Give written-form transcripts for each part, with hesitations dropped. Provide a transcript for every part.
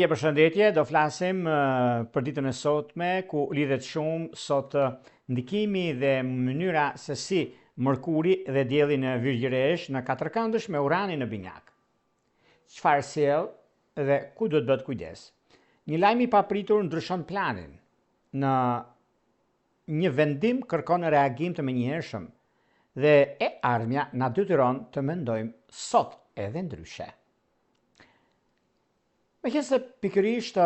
Përshëndetje, do flasim për ditën e sotme ku lidhet shumë sot ndikimi dhe mënyra se si Mërkuri dhe Dielli në Virgjëresh në katërkëndësh me Uranin në binjak. Çfarë sjell dhe ku do të bëhet kujdes? Një lajm i papritur ndryshon planin. Në një vendim kërkon reagim të menjëhershëm dhe e ardhmja na detyron të mendojmë sot edhe ndryshe. Meqense pikërisht,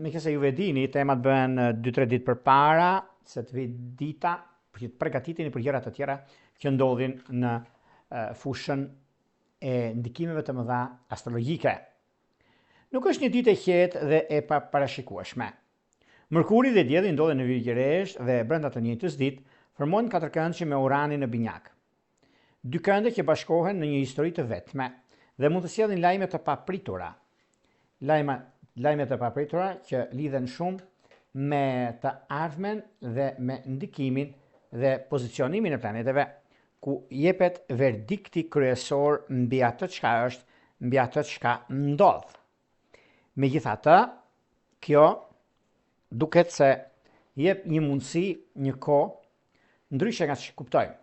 meqense ju e dini, temat bëhen 2-3 ditë përpara se të vijë dita për që të përgatiteni për gjëra të tjera që ndodhin në fushën e ndikimeve të mëdha astrologjike. Nuk është një ditë e qetë dhe e parashikueshme. Mërkuri dhe Dielli ndodhen në Virgjëresh dhe brenda të njëjtës ditë formojnë katërkëndshi me Uranin në binjak. Dy kënde që bashkohen në një histori të vetme dhe mund të sjellin lajme të papritura. Lajme të papritura që lidhen shumë me të ardhmen dhe me ndikimin dhe pozicionimin e planeteve, ku jepet verdikti kryesor mbi atë çka është, mbi atë çka ndodh. Megjithatë, kjo duket se jep një mundësi, një kohë ndryshe nga ç'e kuptojmë.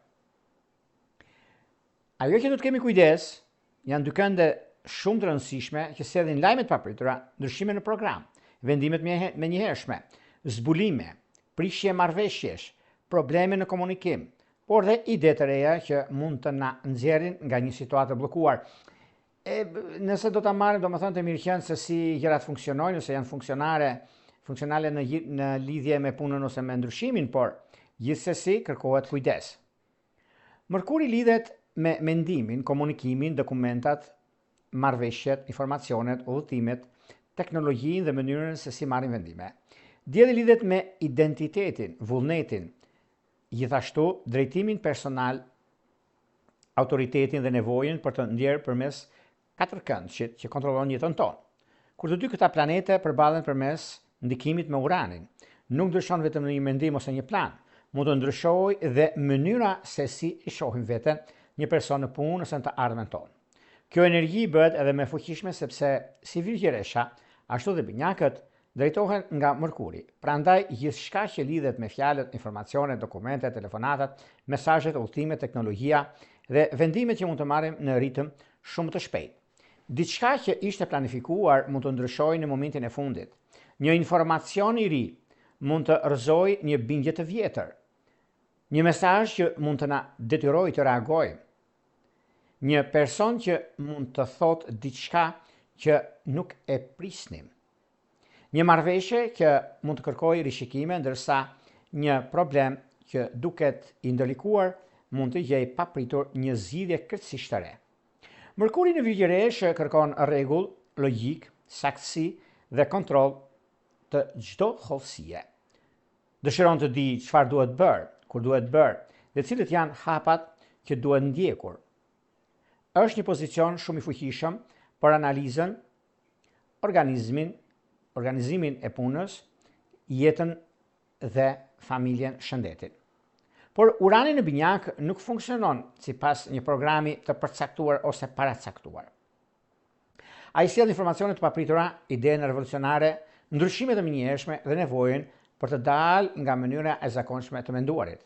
Ajo që do të kemi kujdes janë dy kënde shumë të rëndësishme që sjellin lajme të papritura, ndryshime në program, vendimet menjëhershme, zbulime, prishje marrëveshjesh, probleme në komunikim, por dhe ide të reja që mund të na nxjerrin nga një situatë e bllokuar. Nëse do ta marrim, domethënë të mirëqenë se si gjërat funksionojnë, nëse janë funksionale në lidhje me punën ose me ndryshimin, por gjithsesi kërkohet kujdes. Mërkuri lidhet me mendimin, komunikimin, dokumentat, marrëveshjet, informacionet, udhëtimet, teknologjinë dhe mënyrën se si marrin vendime. Dielli lidhet me identitetin, vullnetin, gjithashtu drejtimin personal, autoritetin dhe nevojën për të ndjerë përmes katërkëndshit që kontrollon jetën tonë. Kur të dy këta planete përballen përmes ndikimit me Uranin, nuk ndryshon vetëm në një mendim ose një plan, mund të ndryshojë dhe mënyra se si i shohim veten, një person në punë ose në të ardhmen tonë. Kjo energji bëhet edhe më fuqishme sepse si Virgjëresha, ashtu dhe binjakët drejtohen nga Mërkuri. Prandaj gjithçka që lidhet me fjalët, informacionet, dokumentet, telefonatat, mesazhet, udhëtimet, teknologjia dhe vendimet që mund të marrim në ritëm shumë të shpejtë. Diçka që ishte planifikuar mund të ndryshojë në momentin e fundit. Një informacion i ri mund të rrëzojë një bindje të vjetër. Një mesazh që mund të na detyrojë të reagojmë. Një person që mund të thotë diçka që nuk e prisnim. Një marrëveshje që mund të kërkojë rishikime, ndërsa një problem që duket i ndërlikuar mund të gjejë papritur një zgjidhje krejtësisht të re. Mërkuri në Virgjëresh kërkon rregull, logjik, saktësi dhe kontroll të çdo hollësie. Dëshiron të di çfarë duhet bërë, kur duhet bërë, dhe cilët janë hapat që duhet ndjekur. Është një pozicion shumë i fuqishëm për analizën, organizimin e punës, jetën dhe familjen, shëndetin. Por Urani në binjak nuk funksionon sipas një programi të përcaktuar ose paracaktuar. Ai sjell informacione të papritura, idenë revolucionare, ndryshime të menjëhershme dhe nevojën për të dalë nga mënyra e zakonshme të menduarit.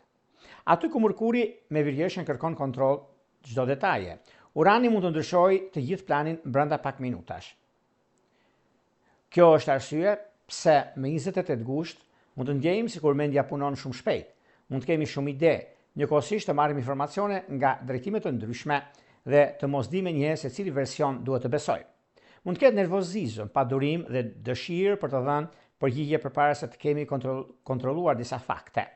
Aty ku Mërkuri me Virgjëreshën kërkon kontroll çdo detaje, Urani mund të ndryshojë të gjithë planin brenda pak minutash. Kjo është arsye pse me 28 gusht mund të ndjejmë sikur mendja punon shumë shpejt. Mund të kemi shumë ide, njëkohësisht të marrim informacione nga drejtime të ndryshme dhe të mos dimë njëherë se cili version duhet të besojmë. Mund të ketë nervozizëm, padurim dhe dëshirë për të dhënë përgjigje përpara se të kemi kontrolluar disa fakte.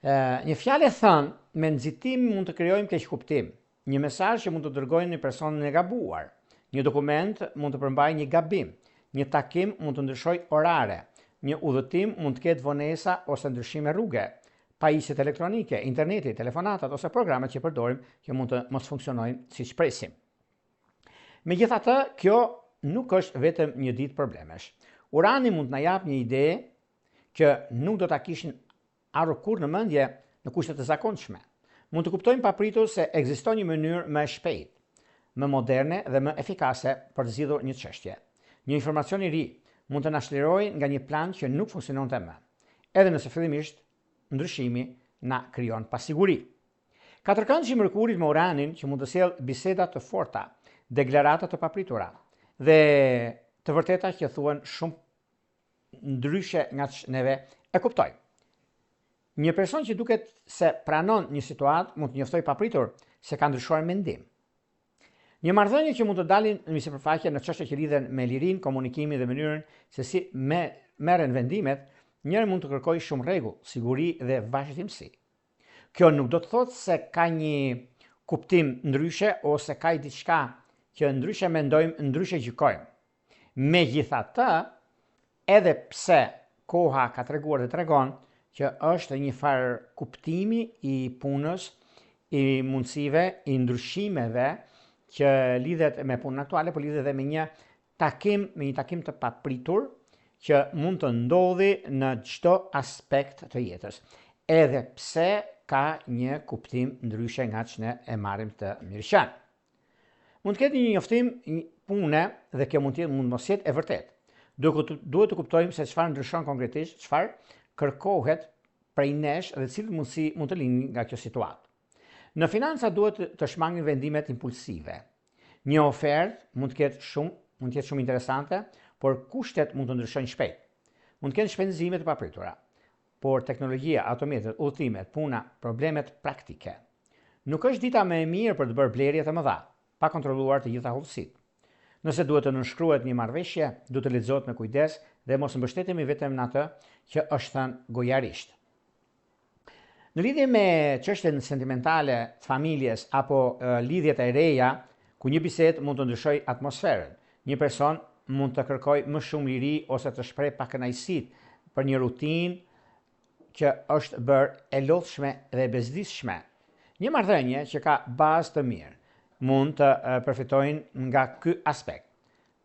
Një fjalë e thënë me nxitim mund të krijojmë keqkuptim. Një mesazh që mund të dërgojnë një personin e gabuar. Një dokument mund të përmbajë një gabim. Një takim mund të ndryshojë orare. Një udhëtim mund të ketë vonesa ose ndryshime rruge. Pajisjet elektronike, interneti, telefonatat ose programet që përdorim që mund të mos funksionojnë siç presim. Megjithatë, kjo nuk është vetëm një ditë problemesh. Urani mund të na japë një ide që nuk do ta kishin ardhur kurrë në mendje në kushte të zakonshme. Mund të kuptojmë papritur se ekziston një mënyrë më e shpejtë, më moderne dhe më efikase për të zgjidhur një çështje. Një informacion i ri mund të na shlirojë nga një plan që nuk funksiononte më, edhe nëse fillimisht ndryshimi na krijon pasiguri. Katërkëndshi i Mërkurit me Uranin që mund të sjellë biseda të forta, deklarata të papritura dhe të vërteta që thuhen shumë ndryshe nga që neve e kuptojmë. Një person që duket se pranon një situatë mund të njoftojë papritur se ka ndryshuar mendim. Një marrëdhënie që mund të dalin në sipërfaqe në çështje që lidhen me lirinë, komunikimin dhe mënyrën se si merren vendimet, njëri mund të kërkojë shumë rregull, siguri dhe vazhdimsi. Kjo nuk do të thotë se ka një kuptim ndryshe ose ka diçka që ndryshe mendojmë, ndryshe gjykojmë. Megjithatë, edhe pse koha ka treguar dhe tregon që është një farë kuptimi i punës, i mundësive, i ndryshimeve që lidhet me punën aktuale, por lidhet edhe me një takim të papritur që mund të ndodhi në çdo aspekt të jetës, edhe pse ka një kuptim ndryshe nga që ne e marrim të mirëqen. Mund të ketë një njoftim pune dhe kjo mund mos jetë e vërtet. Duhet të kuptojmë se çfarë ndryshon konkretisht, çfarë kërkohet prej nesh dhe cilët mundësi mund të lindin nga kjo situatë. Në financa duhet të shmangin vendimet impulsive. Një ofertë mund të jetë shumë interesante, por kushtet mund të ndryshojnë shpejt. Mund të kenë shpenzime të papritura, por teknologjia, automjetet, udhëtimet, puna, problemet praktike. Nuk është dita më e mirë për të bërë blerje të mëdha, pa kontrolluar të gjitha hollësitë. Nëse duhet të nënshkruhet një marrëveshje, duhet të lexohet me kujdes dhe mos mbështetemi vetëm në atë që është thënë gojarisht. Në lidhje me çështjen sentimentale të familjes apo lidhjet e reja, ku një bisedë mund të ndryshojë atmosferën, një person mund të kërkojë më shumë liri ose të shprehë pakënaqësitë për një rutinë që është bërë e lodhshme dhe e bezdisshme. Një marrëdhënie që ka bazë të mirë mund të përfitojnë nga ky aspekt.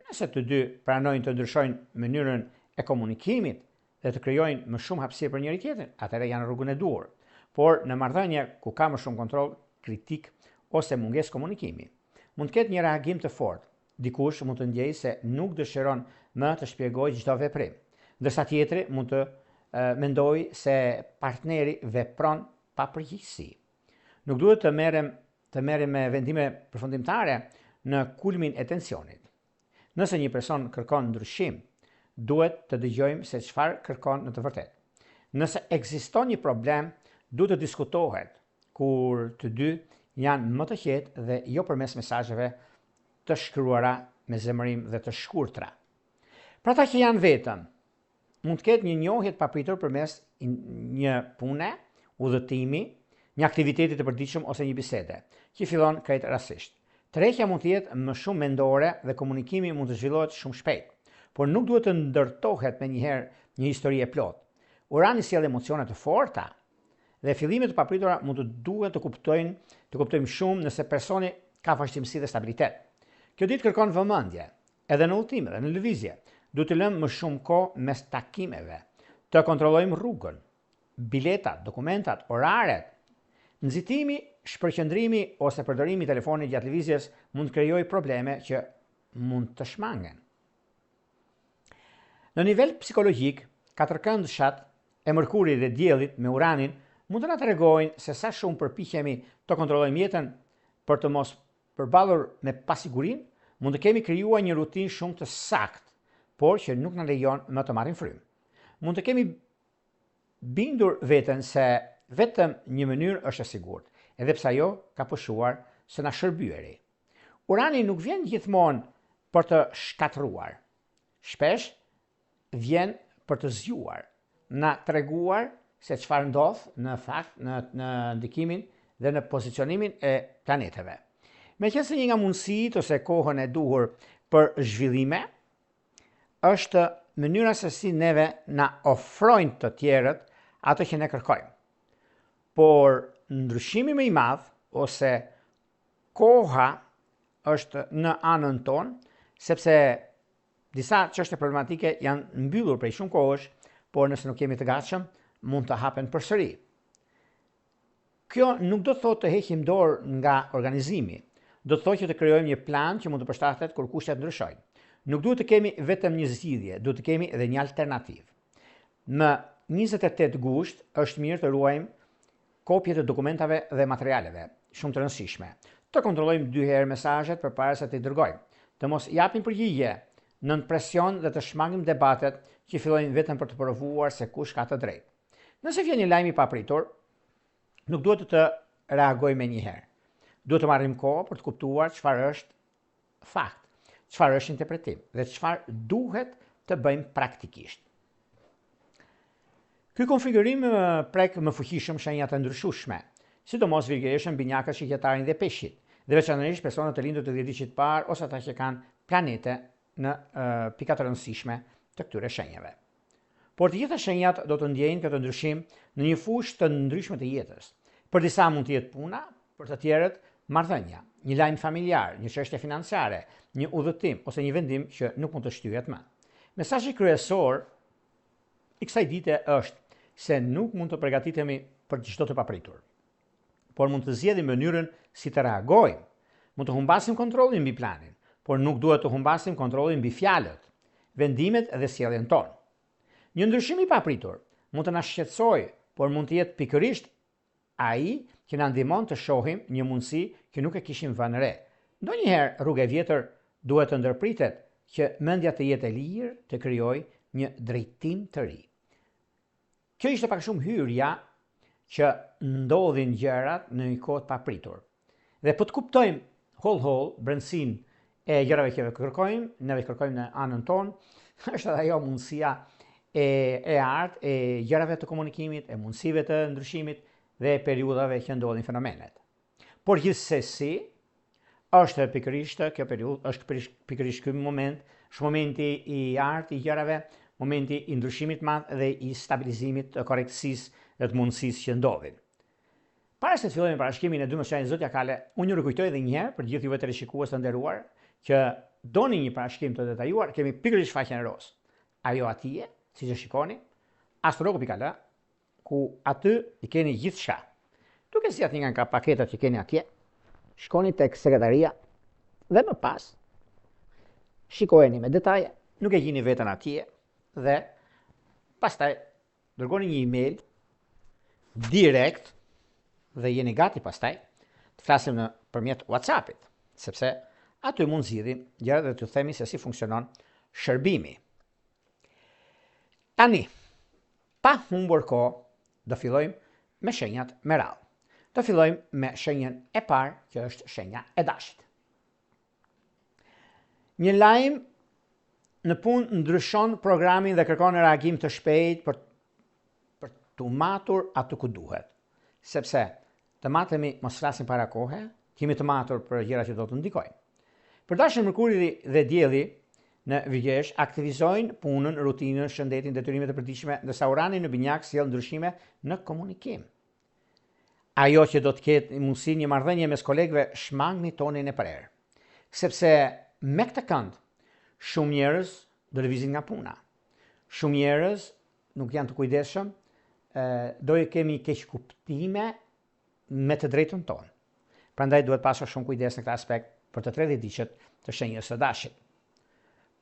Nëse të dy pranojnë të ndryshojnë mënyrën e komunikimit dhe të krijojnë më shumë hapësirë për njëri tjetrin, atëherë janë rrugën e duhur. Por në marrëdhënie ku ka më shumë kontroll, kritik ose mungesë komunikimi, mund të ketë një reagim të fortë. Dikush mund të ndjejë se nuk dëshiron më të shpjegojë çdo veprim, ndërsa tjetri mund të mendojë se partneri vepron pa përgjegjësi. Nuk duhet të merrem me vendime përfundimtare në kulmin e tensionit. Nëse një person kërkon ndryshim, duhet të dëgjojmë se çfarë kërkon në të vërtetë. Nëse ekziston një problem, duhet të diskutohet kur të dy janë më të qetë dhe jo përmes mesazheve të shkruara me zemërim dhe të shkurtra. Për ata që janë vetëm, mund të ketë një njohje të papritur përmes një pune, udhëtimi, një aktiviteti të përditshëm ose një bisede, që fillon krejt rastësisht. Tërheqja mund të jetë më shumë mendore dhe komunikimi mund të zhvillohet shumë shpejt, por nuk duhet të ndërtohet menjëherë një histori e plotë. Urani sjell emocione të forta dhe fillime të papritura mund të duhet të kuptojmë shumë nëse personi ka vazhdimsi dhe stabilitet. Kjo ditë kërkon vëmendje, edhe në udhëtime dhe në lëvizje. Duhet të lëmë më shumë kohë mes takimeve, të kontrollojmë rrugën, biletat, dokumentat, oraret. Nxitimi, shpërqendrimi ose përdorimi i telefonit gjatë lëvizjes mund të krijojë probleme që mund të shmangen. Në nivel psikologjik, katërkëndshat e Mërkurit dhe Diellit me Uranin mund të na tregojnë se sa shumë përpiqemi të kontrollojmë jetën për të mos përballur me pasigurinë, mund të kemi krijuar një rutinë shumë të saktë, por që nuk na lejon më të marrim frymë. Mund të kemi bindur veten se vetëm një mënyrë është e sigurt, edhe pse ajo ka pushuar së na shërbyeri. Urani nuk vjen gjithmonë për të shkatruar. Shpesh vjen për të zgjuar, na treguar se çfarë ndodh në fakt në ndikimin dhe në pozicionimin e planeteve. Meqense një nga mundësitë ose kohën e duhur për zhvillime është mënyra se si neve na ofrojnë të tjerët atë që ne kërkojmë. Por ndryshimi më i madh ose koha është në anën tonë, sepse disa çështje problematike janë mbyllur prej shumë kohësh, por nëse nuk jemi të gatshëm, mund të hapen përsëri. Kjo nuk do të thotë të heqim dorë nga organizimi, do të thotë që të krijojmë një plan që mund të përshtatet kur kushtet ndryshojnë. Nuk duhet të kemi vetëm një zgjidhje, duhet të kemi edhe një alternativë. Në 28 gusht është mirë të ruajmë kopje të dokumentave dhe materialeve, shumë të rëndësishme. Të kontrollojmë 2 herë mesazhet përpara se të i dërgojmë. Të mos japim përgjigje nën presion dhe të shmangim debatet që fillojnë vetëm për të provuar se kush ka të drejtë. Nëse vjen një lajm i papritur, nuk duhet të reagojmë menjëherë. Duhet të marrim kohë për të kuptuar çfarë është fakt, çfarë është interpretim dhe çfarë duhet të bëjmë praktikisht. Ky konfigurim prek më fuqishëm shenja të ndryshueshme, sidomos virgjeshën binjakët shqiptarin dhe peshqit, dhe veçanërisht personat të lindur të 10 vjeçit parë ose ata që kanë planete në pika të rëndësishme të këtyre shenjave. Por të gjitha shenjat do të ndjejnë këtë ndryshim në një fushë të ndryshme të jetës. Për disa mund të jetë puna, për të tjerët marrëdhënia, një lajm familjar, një çështje financiare, një udhëtim ose një vendim që nuk mund të shtyhet më. Mesazhi kryesor i kësaj dite është se nuk mund të përgatitemi për çdo të papritur, por mund të zgjedhim mënyrën si të reagojmë. Mund të humbasim kontrollin mbi planin, por nuk duhet të humbasim kontrollin mbi fjalët, vendimet dhe sjelljen tonë. Një ndryshim i papritur mund të na shqetësojë, por mund të jetë pikërisht ai që na ndihmon të shohim një mundësi që nuk e kishim vënë re. Ndonjëherë rruga e vjetër duhet të ndërpritet që mendja të jetë e lirë të krijojë një drejtim të ri. Kjo ishte pak shumë hyrja që ndodhin gjërat në një kohë të papritur. Dhe po të kuptojmë holl brendësinë e gjërave që kërkojmë, neve kërkojmë në anën tonë, është edhe ajo mundësia e artë, e gjërave të komunikimit, e mundësive të ndryshimit dhe periudhave që ndodhin fenomenet. Por gjithsesi, është pikërisht kjo periudhë, është pikërisht ky moment, është momenti i artë, i gjërave, momenti i ndryshimit madh dhe i stabilizimit të korrektësisë dhe të mundësisë që ndodhin. Para se të fillojmë parashkimin e 12 shenjave zodiakale, unë ju rikujtoj edhe një herë për gjithë juve teleshikues të nderuar që doni një parashkim të detajuar, kemi pikërisht faqen e ros. Ajo atje, siç e shikoni, astrologo.al, ku aty i keni gjithçka. Duke zgjatur një nga paketat që keni atje, shkoni tek sekretaria dhe më pas shikojeni me detaje, nuk e gjini veten atje dhe pastaj dërgoni një email direkt dhe jeni gati pastaj të flasim nëpërmjet WhatsAppit, sepse aty mund zgjidhim gjërat dhe t'ju themi se si funksionon shërbimi. Tani, pa humbur kohë, do fillojmë me shenjat me radhë. Do fillojmë me shenjën e parë, që është shenja e dashit. Një lajm në punë ndryshon programin dhe kërkon reagim të shpejtë për të matur atë ku duhet. Sepse të matemi mos flasim para kohe, kemi të matur për gjëra që do të ndikojnë. Përdashën Mërkuri dhe Dielli në Virgjesh aktivizojnë punën, rutinën, shëndetin, detyrimet e përditshme, ndërsa Urani në Binjak sjell ndryshime në komunikim. Ajo që do të ketë mundësi një marrëdhënie mes kolegëve shmangni tonin e prerë. Sepse me këtë kënd shumë njerëz do lëvizin nga puna. Shumë njerëz nuk janë të kujdesshëm, do e kemi keq kuptime me të drejtën tonë. Prandaj duhet pasur shumë kujdes në këtë aspekt për të 30 diqet të shenjës së dashit.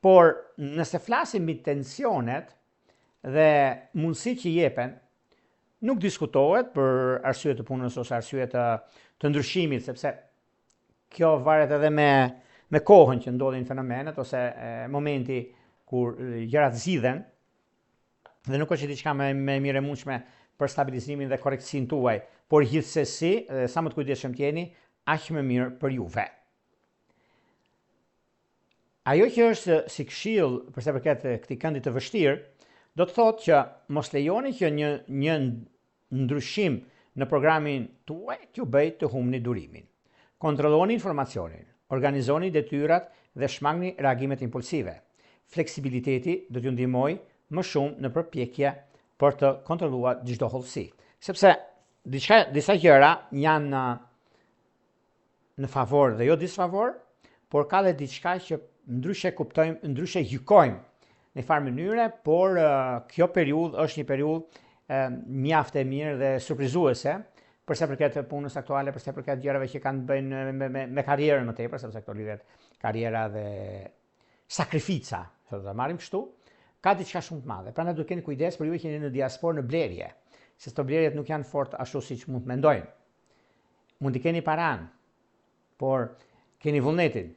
Por nëse flasim mbi tensionet dhe mundësitë që jepen, nuk diskutohet për arsye të punës ose arsye të ndryshimit, sepse kjo varet edhe me kohën që ndodhin fenomenet ose momenti kur gjërat zgjidhen, dhe nuk është diçka më e mirëmundshme për stabilizimin dhe korrektësinë tuaj, por gjithsesi, sa më të kujdesshëm t'jeni, aq më mirë për juve. Ajo që është si këshill për sa përket këtij këndi të vështirë, do të thotë që mos lejoni që një ndryshim në programin tuaj t'ju bëjë të humbni durimin. Kontrolloni informacionin, organizoni detyrat dhe shmangni reagimet impulsive. Fleksibiliteti do t'ju ndihmojë më shumë në përpjekje për të kontrolluar çdo hollësi, sepse disa gjëra janë në favor dhe jo disfavor, por ka dhe diçka që ndryshe kuptojmë, ndryshe gjykojmë në farë mënyre, por kjo periudhë është një periudhë mjaft e mirë dhe surprizuese, për sa përket punës aktuale, për sa përket gjërave që kanë të bëjnë me karrierën më tepër, sepse këto lidhet karriera dhe sakrifica, do ta marrim kështu, ka diçka shumë të madhe. Prandaj duhet keni kujdes për ju që jeni në diasporë në blerje, se këto blerjet nuk janë fort ashtu siç mund të mendojnë. Mund të keni paran, por keni vullnetin,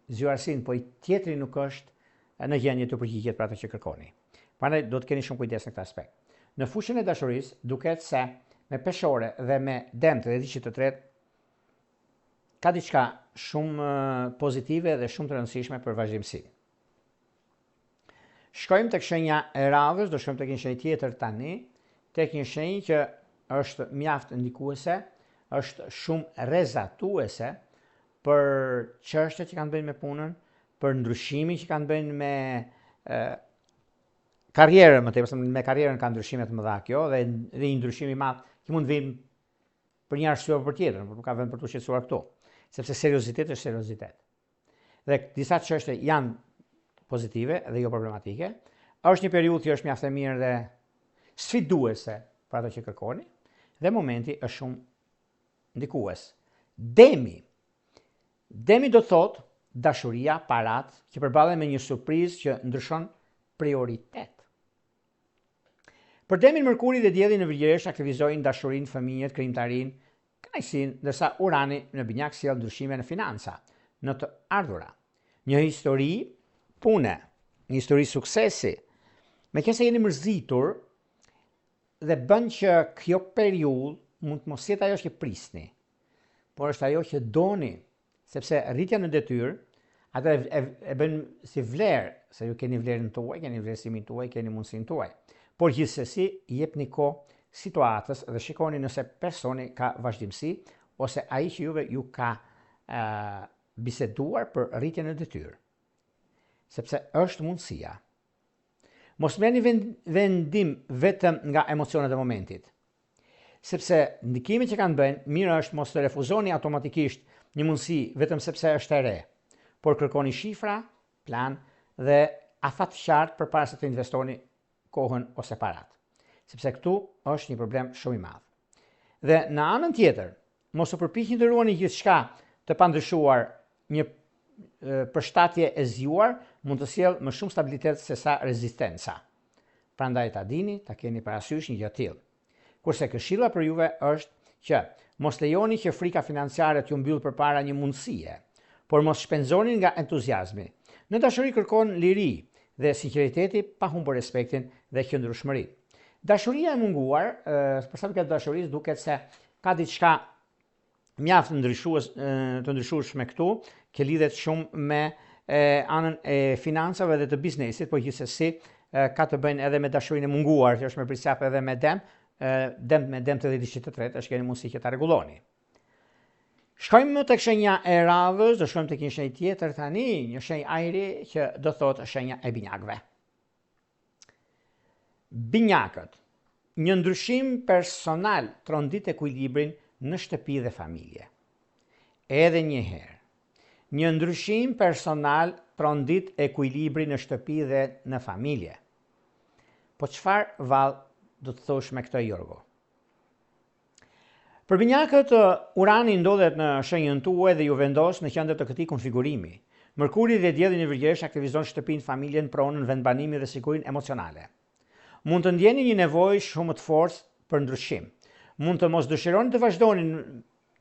zgjuarsin, po i tjetri nuk është në gjendje të përgjigjet për atë që kërkoni. Prandaj do të keni shumë kujdes në këtë aspekt. Në fushën e dashurisë duket se me peshore dhe me dëmt dhe diçka të tretë ka diçka shumë pozitive dhe shumë të rëndësishme për vazhdimsi. Shkojmë tek shenja e radhës, do shkojmë tek një shenjë tjetër tani, tek një shenjë që është mjaft ndikuese, është shumë rrezatuese për çështjet që kanë bënë me punën, për ndryshimin që kanë bënë me karrierën, më tepër se me karrierën ka ndryshime të mëdha kjo dhe një ndryshim i madh që mund të vijë për një arsye apo për tjetrën, por nuk ka vend për të shqetësuar këtu, sepse seriozitet është seriozitet. Dhe disa çështje janë pozitive dhe jo problematike. Është një periudhë që është mjaft e mirë dhe sfiduese për ato që kërkoni, dhe momenti është shumë ndikues. Demi do të thotë dashuria, parat, që përballen me një surprizë që ndryshon prioritet. Për demin Mërkuri dhe Dielli në Virgjëresh aktivizojnë dashurinë, fëmijët, krijimtarinë, kënaqësinë, ndërsa Urani në Binjak sjell ndryshime në financa, në të ardhura. Një histori pune, një histori suksesi. Meqense jeni mërzitur dhe bën që kjo periudhë mund të mos jetë ajo që prisni, por është ajo që doni, sepse rritja në detyrë, atë e bën si vlerë, se ju keni vlerën tuaj, keni vlerësimin tuaj, keni mundësinë tuaj. Por gjithsesi jepni kohë situatës dhe shikoni nëse personi ka vazhdimsi ose ai që juve ju ka biseduar për rritjen e detyrë. Sepse është mundësia. Mos merrni vendim vetëm nga emocionet e momentit. Sepse ndikimet që kanë bënë, mirë është mos të refuzoni automatikisht një mundësi vetëm sepse është e re, por kërkoni shifra, plan dhe afat qartë përpara se të investoni kohën ose parat. Sepse këtu është një problem shumë i madh. Dhe në anën tjetër, mos u përpiqni të ruani gjithçka të pandryshuar, një përshtatje e zgjuar mund të sjellë më shumë stabilitet se sa rezistenca. Prandaj ta dini, ta keni parasysh një gjë të tillë. Kurse këshilla për juve është që mos lejoni që frika financiare t'ju mbyll përpara një mundësie, por mos shpenzoni nga entuziazmi. Në dashuri kërkon liri dhe sinqeriteti pa humbur respektin dhe qëndrueshmërinë. Dashuria e munguar, për sa i përket dashurisë, duket se ka diçka mjaft të ndryshueshme këtu, që lidhet shumë me anën e financave dhe të biznesit, por gjithsesi ka të bëjnë edhe me dashurinë e munguar, që është me prisjap edhe me dëm të diçka të tretë, është keni mundësi që ta rregulloni. Shkojmë tek shenja e radhës, do shkojmë tek një shenjë tjetër tani, një shenjë ajri që do thotë shenja e binjakëve. Binjakët, një ndryshim personal trondit ekuilibrin në shtëpi dhe familje. Edhe një herë, një ndryshim personal trondit ekuilibrin në shtëpi dhe në familje. Po çfarë vallë do të thosh me këtë, Jorgo? Për binjakët, Urani ndodhet në shenjën tuaj dhe ju vendos në qendër të këtij konfigurimi. Mërkuri dhe Dielli në Virgjëresh aktivizon shtëpinë, familjen, pronën, vendbanimin dhe sigurinë emocionale. Mund të ndjeni një nevojë shumë të fortë për ndryshim. Mund të mos dëshironi të vazhdoni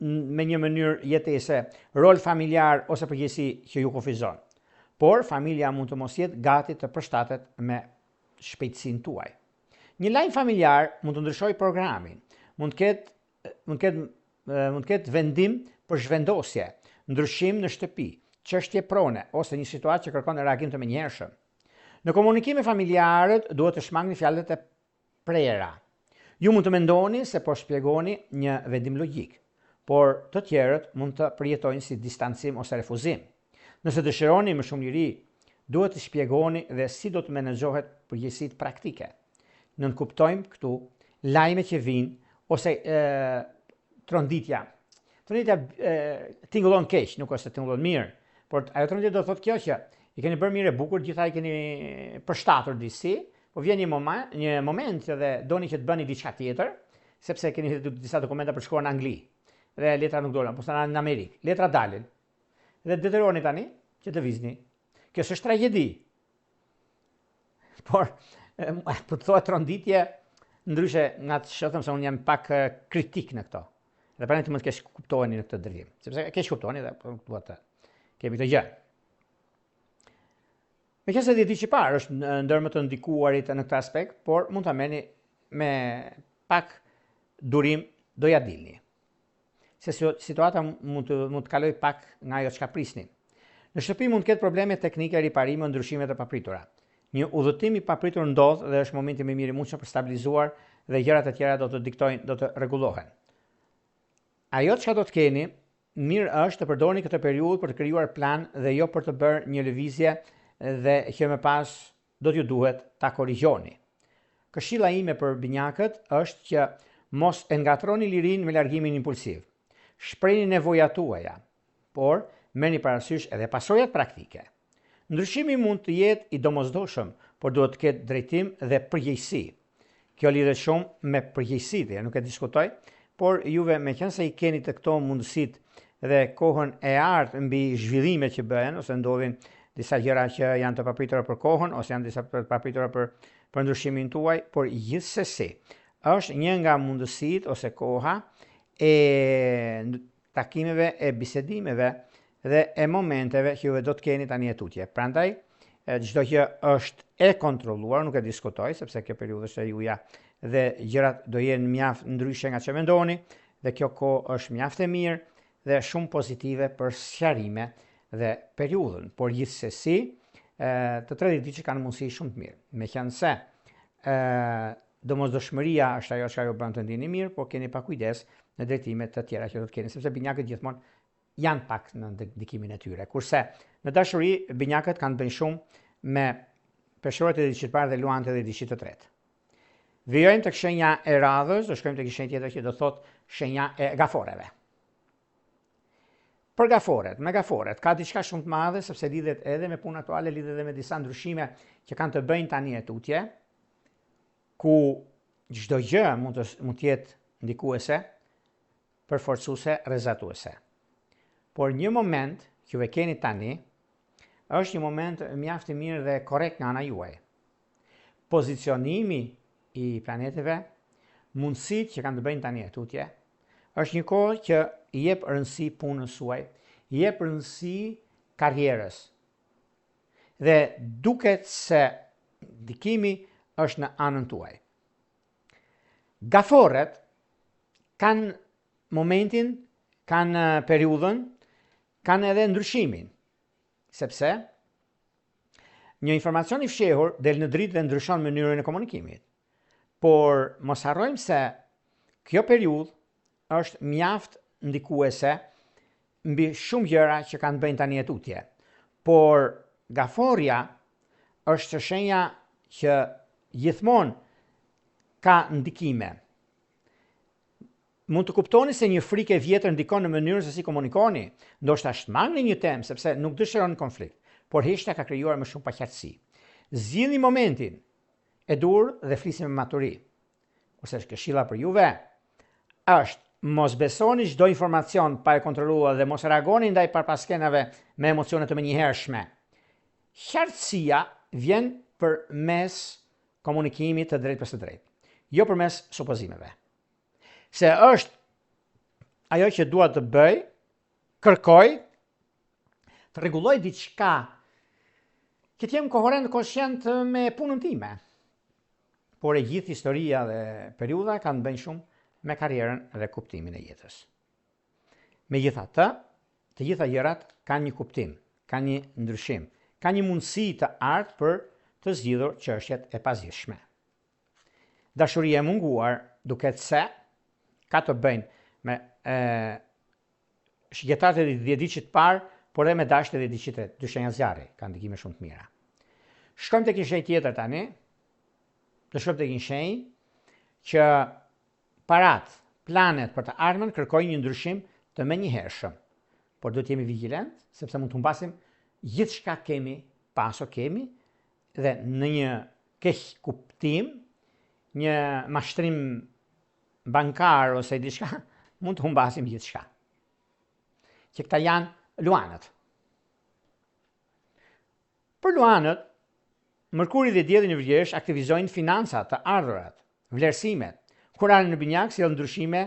me një mënyrë jetese, rol familjar ose përgjegjësi që ju kufizon. Por familja mund të mos jetë gati të përshtatet me shpejtësinë tuaj. Një lajm familjar mund të ndryshojë programin. Mund të ketë vendim për zhvendosje, ndryshim në shtëpi, çështje prone ose një situatë që kërkon reagim të menjëhershëm. Në komunikim me familjarët duhet të shmangni fjalët e prera. Ju mund të mendoni se po shpjegoni një vendim logjik, por të tjerët mund të përjetojnë si distancim ose refuzim. Nëse dëshironi më shumë liri, duhet të shpjegoni dhe si do të menaxhohet përgjegjësitë praktike. Nënkuptojmë këtu lajmet që vijnë ose tronditja. Tronditja tingëllon keq, nuk është se tingëllon mirë, por ajo tronditje do thotë kjo që i keni bërë mirë e bukur, gjithaj keni përshtatur disi, po vjen një moment që dhe doni që të bëni diçka tjetër, sepse keni disa dokumenta për shkuar në Angli, dhe letra nuk dolën, po në Amerikë, letra dalin. Dhe detyroni tani që të vizni. Kjo është tragjedi. Por, për të thua tronditje, ndryshe nga të shëthëm se unë jam pak kritik në këto. Dhe pra në të më të kesh kuptoheni në këtë drejtim. Sepse kesh kuptoheni dhe duhet të kemi këtë gjë. Me qenë se di që parë është ndër më të ndikuarit në këtë aspekt, por mund të ameni me pak durim do ja dilni. Se situata mund të kaloj pak nga ajo çka prisni. Në shtëpi mund të ketë probleme teknike, riparime, ndryshime të papritura. Një udhëtim i papritur ndodh dhe është momenti më i mirë i mundshëm për stabilizuar dhe gjërat e tjera do të rregullohen. Ajo çka do të keni, mirë është të përdorni këtë periudhë për të krijuar plan dhe jo për të bërë një lëvizje dhe që më pas do t'ju duhet ta korrigjoni. Këshilla ime për binjakët është që mos e ngatroni lirinë me largimin impulsiv. Shprehni nevojat tuaja, por merrni parasysh edhe pasojat praktike. Ndryshimi mund të jetë i domosdoshëm, por duhet të ketë drejtim dhe përgjegjësi. Kjo lidhet shumë me përgjegjësitë, nuk e diskutoj, por juve meqense i keni të këto mundësitë dhe kohën e artë mbi zhvillimet që bëhen ose ndodhin disa gjëra që janë të papritura për kohën ose janë disa të papritura për ndryshimin tuaj, por gjithsesi është një nga mundësitë ose koha e takimeve, e bisedimeve dhe e momenteve që juve do të keni tani e tutje. Prandaj, çdo gjë është e kontrolluar, nuk e diskutoj, sepse kjo periudhë është e juja dhe gjërat do jenë mjaft ndryshe nga që mendoni, dhe kjo kohë është mjaft e mirë dhe shumë pozitive për sqarime dhe periudhën. Por gjithsesi, të 30 ditë që kanë mundësi shumë të mirë. Meqense domosdoshmëria është ajo që ju bën të ndiheni mirë, por keni pak kujdes në drejtime të tjera që do të keni, sepse binjakët gjithmonë janë pak në ndikimin e tyre. Kurse në dashuri binjakët kanë bën shumë me peshorët e diçit parë dhe luanët e diçit të tretë. Vijojmë tek shenja e radhës, do shkojmë tek shenja tjetër që do thotë shenja e gaforeve. Për gaforet, me gaforet ka diçka shumë të madhe sepse lidhet edhe me punën aktuale, lidhet edhe me disa ndryshime që kanë të bëjnë tani e tutje, ku çdo gjë mund të jetë ndikuese, përforcuese, rrezatuese. Por një moment që ju e keni tani është një moment mjaft i mirë dhe korrekt nga ana juaj. Pozicionimi i planeteve, mundësitë që kanë të bëjnë tani e tutje, është një kohë që i jep rëndësi punës suaj, i jep rëndësi karrierës. Dhe duket se ndikimi është në anën tuaj. Gaforet kanë momentin, kanë periudhën, kanë edhe ndryshimin, sepse një informacion i fshehur del në dritë dhe ndryshon mënyrën e komunikimit. Por mos harrojmë se kjo periudhë është mjaft ndikuese mbi shumë gjëra që kanë bëjnë tani e tutje. Por gaforja është shenja që gjithmonë ka ndikime. Mund të kuptoni se një frikë e vjetër ndikon në mënyrën se si komunikoni, ndoshta shmangni një temë sepse nuk dëshiron konflikt, por heshta ka krijuar më shumë paqartësi. Zgjidhni momentin e dur dhe flisni me maturi. Ose këshilla për juve është mos besoni çdo informacion pa e kontrolluar dhe mos reagoni ndaj parapaskenave me emocione të menjëhershme. Qartësia vjen përmes komunikimit të drejtë për së drejtë, jo përmes supozimeve. Se është ajo që dua të bëj, kërkoj të rregulloj diçka që të jem koherent, konshient me punën time. Por e gjithë historia dhe periudha kanë bënë shumë me karrierën dhe kuptimin e jetës. Megjithatë, të gjitha gjërat kanë një kuptim, kanë një ndryshim, kanë një mundësi të artë për të zgjidhur çështjet e pazgjidhshme. Dashuria e munguar duket se ka të bëjnë me shigjetarët e 10 diçit parë, por edhe me dashët e 10 diçit e dy shenja zjarri, kanë ndikime shumë të mira. Shkojmë tek një shenjë tjetër tani. Do shkojmë tek një shenjë që parat, planet për të ardhmen kërkojnë një ndryshim të menjëhershëm. Por duhet jemi vigjilent, sepse mund të humbasim gjithçka kemi, paso kemi, dhe në një keq kuptim, një mashtrim bankar ose diçka, mund të humbasim gjithçka. Që këta janë luanët. Për Luanët, Mërkuri dhe Dielli në Virgjëresh aktivizojnë financat, të ardhurat, vlerësimet. Kurani në Binjak sjell ndryshime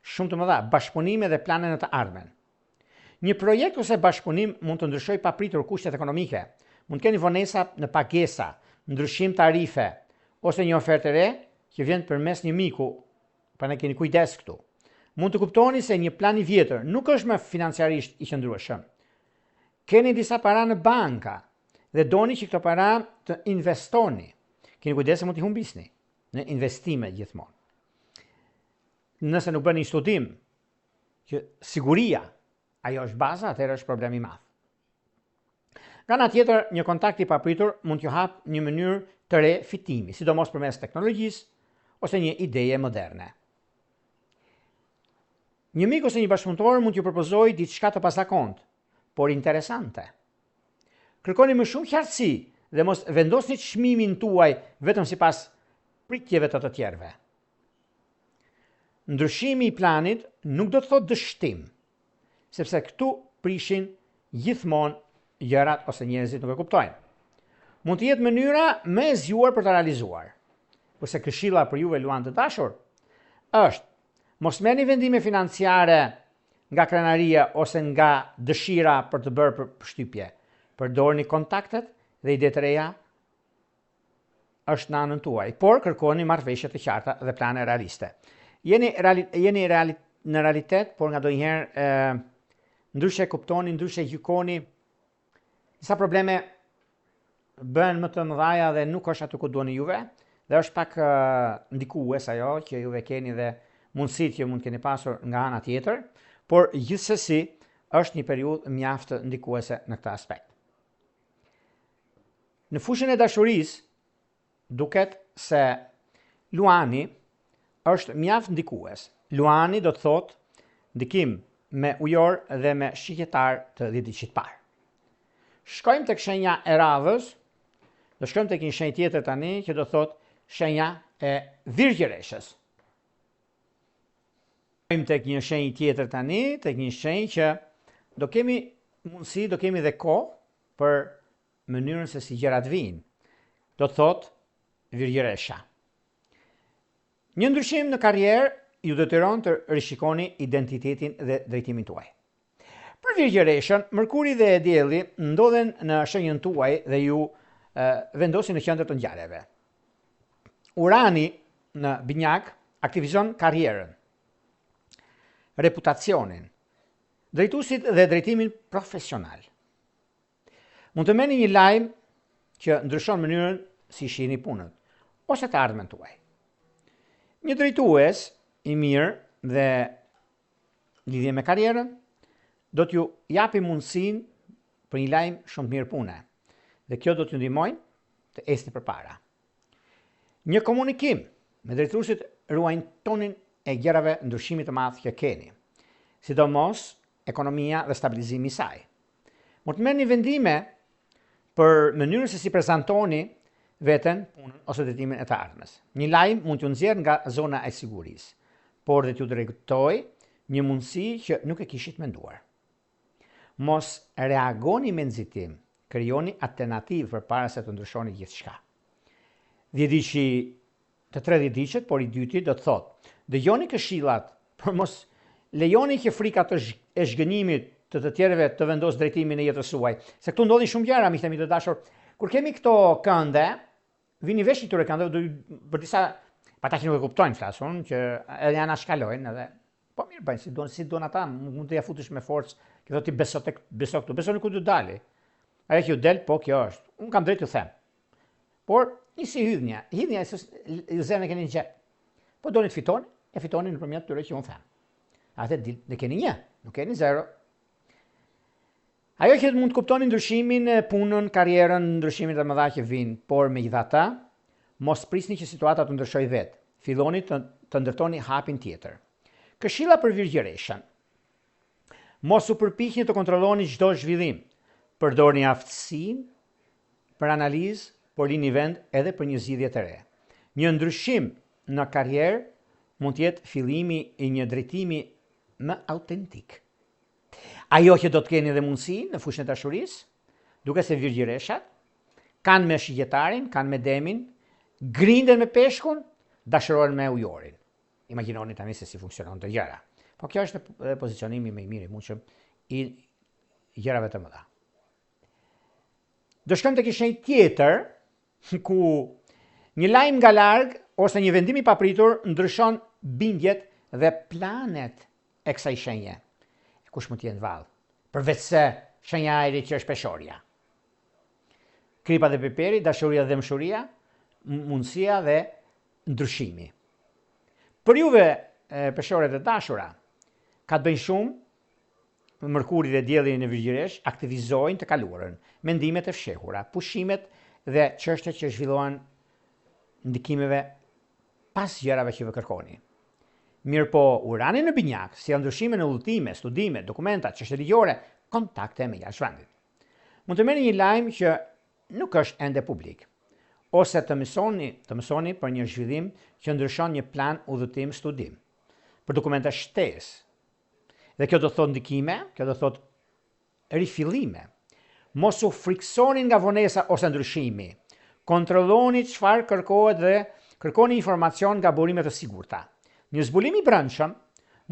shumë të mëdha, bashkëpunime dhe plane në të ardhmen. Një projekt ose bashkëpunim mund të ndryshojë papritur kushtet ekonomike. Mund të keni vonesa në pagesa, ndryshim tarife, ose një ofertë e re që vjen përmes një miku, prandaj keni kujdes këtu. Mund të kuptoni se një plan i vjetër nuk është më financiarisht i qëndrueshëm. Keni disa para në banka dhe doni që këto para të investoni. Keni kujdes se mund t'i humbisni në investime gjithmonë. Nëse nuk bëni studim që siguria ajo është baza, atëherë është problem i madh. Nga ana tjetër, një kontakt i papritur mund t'ju hap një mënyrë të re fitimi, sidomos përmes teknologjisë ose një ideje moderne. Një mik ose një bashkëpunëtor mund t'ju propozojë diçka të pazakontë, por interesante. Kërkoni më shumë qartësi dhe mos vendosni çmimin tuaj vetëm sipas pritjeve të të tjerëve. Ndryshimi i planit nuk do të thotë dështim, sepse këtu prishin gjithmonë gjërat ose njerëzit nuk e kuptojnë. Mund të jetë mënyra më e zgjuar për ta realizuar. Kurse këshilla për juve Luan të dashur është mos merrni vendime financiare nga krenaria ose nga dëshira për të bërë përshtypje. Përdorni kontaktet dhe ide të reja është në anën tuaj, por kërkoni marrëveshje të qarta dhe plane realiste. Jeni në realitet, por nga ndonjëherë ndryshe kuptoni, ndryshe gjykoni, disa probleme bën më të mëdha dhe nuk është aty ku duani juve, dhe është pak ndikues ajo që juve keni dhe mundësitë që mund keni pasur nga ana tjetër, por gjithsesi është një periudhë mjaft ndikuese në këtë aspekt. Në fushën e dashurisë duket se Luani është mjaft ndikues. Luani do të thotë ndikim me ujor dhe me shqyqetar të 10 diçit parë. Shkojmë tek shenja e radhës, do shkojmë tek një shenjë tjetër tani që do thotë shenja e Virgjëreshës. Shkojmë tek një shenjë tjetër tani, tek një shenjë që do kemi mundësi, do kemi dhe kohë për mënyrën se si gjërat vijnë. Do thotë Virgjëresha. Një ndryshim në karrierë ju detyron të rishikoni identitetin dhe drejtimin tuaj. Për Virgjëreshën, Mërkuri dhe Dielli ndodhen në shenjën tuaj dhe ju vendosin në qendër të ngjarjeve. Urani në Binjak aktivizon karrierën, reputacionin, drejtuesit dhe drejtimin profesional. Mund të merrni një lajm që ndryshon mënyrën si shihni punën ose të ardhmen tuaj. Një drejtues i mirë dhe lidhje me karrierën do t'ju japi mundësinë për një lajm shumë të mirë pune dhe kjo do t'ju ndihmojë të esni përpara. Një komunikim me drejtuesit ruajnë tonin e gjërave ndryshimit të madh që keni, sidomos ekonomia dhe stabilizimi i saj. Mund të merrni vendime për mënyrën se si prezantoni veten, punën ose drejtimin e të ardhmes. Një lajm mund t'ju nxjerr nga zona e sigurisë, por dhe t'ju drejtojë një mundësi që nuk e kishit menduar. Mos reagoni me nxitim, krijoni alternativë përpara se të ndryshoni gjithçka. 10 diçi të 30 diçet, por i dyti do të thotë: dëgjoni këshillat, por mos lejoni që frika e zhgënjimit të tjerëve të vendos drejtimin e jetës suaj. Se këtu ndodhin shumë gjëra, miqtë mi të dashur. Kur kemi këto kënde, vini vesh këtyre këndeve për disa ata që nuk e kuptojnë flasun, që edhe janë shkalojnë edhe po mirë bëjnë, si duan ata, mund të ja futesh me forcë, që do ti beso këtu, beso në ku do dali. Ajo që ju del, po kjo është. Unë kam drejt të them. Por nisi hydhnia ju zënë keni një gjë. Po doni të fitoni, e fitoni nëpërmjet tyre që unë them. Atë ne keni një, nuk keni zero. Ajo që mund të kuptoni ndryshimin, punën, karrierën, ndryshimin e mëdha që vijnë, por megjithatë, mos prisni që situata të ndryshojë vetë. Filloni të ndërtoni hapin tjetër. Këshilla për Virgjëreshën. Mos u përpiqni të kontrolloni çdo zhvillim. Përdorni aftësinë për analizë, por lini vend edhe për një zgjidhje të re. Një ndryshim në karrierë mund të jetë fillimi i një drejtimi më autentik. Ajo që do të keni dhe mundësi në fushën e dashurisë, duke se Virgjëreshat kanë me shigetarin, kanë me demin, grinden me peshkun, dashurohen me ujorin. Imaginoni tani se si funksionon të gjëra. Po kjo është pozicionimi më i mirë i mundshëm i gjërave të mëdha. Do shkojmë tek një tjetër ku një lajm nga larg ose një vendim i papritur ndryshon bindjet dhe planet e kësaj shenje. Kush mund të jenë vallë? Përveç se shenja e ajrit që është peshorja. Kripa dhe piperi, dashuria dhe mshuria, mundësia dhe ndryshimi. Për juve peshoret e dashura, ka të bëjnë shumë, Mërkuri dhe Dielli në Virgjëresh aktivizojnë të kaluarën, mendimet e fshehura, pushimet dhe çështjet që zhvillohen ndikimeve pas gjërave që vë kërkoni. Mirë po, Urani në binjak, si ndryshime në udhëtime, studime, dokumenta, çështje ligjore, kontakte me jashtëvendit. Mund të merrni një lajm që nuk është ende publik, ose të mësoni për një zhvillim që ndryshon një plan udhëtim studim, për dokumenta shtesë. Dhe kjo do thot ndikime, kjo do thot rifillime. Mos u friksoni nga vonesa ose ndryshimi. Kontrolloni çfarë kërkohet dhe kërkoni informacion nga burimet e sigurta. Një zbulim i brendshëm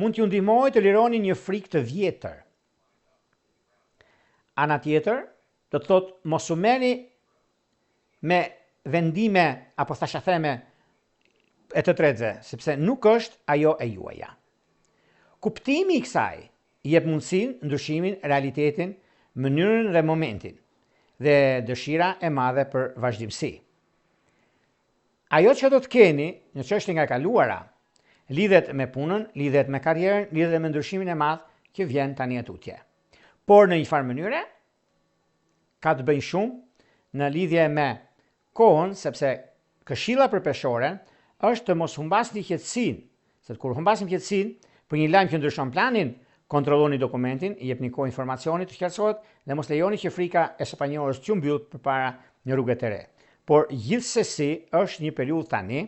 mund t'ju ndihmojë të lironi një frikë të vjetër. Ana tjetër, do të thot mos u merrni me vendime apo thasha theme e të tredhze, sepse nuk është ajo e juaja. Kuptimi i kësaj jep mundësinë, ndryshimin, realitetin, mënyrën dhe momentin, dhe dëshira e madhe për vazhdimsi. Ajo që do të keni në çështje nga e kaluara, lidhet me punën, lidhet me karrierën, lidhet me ndryshimin e madh që vjen tani atutje. Por në një farë mënyre ka të bëjë shumë në lidhje me kohën, sepse këshilla për peshoren është të mos humbasni qetësinë, se kur humbasim qetësinë për një lajm që ndryshon planin, kontrolloni dokumentin, jepni kohë informacionit të qartësohet dhe mos lejoni që frika e së panjohures t'ju mbyll përpara një rruge të re. Por gjithsesi është një periudhë tani,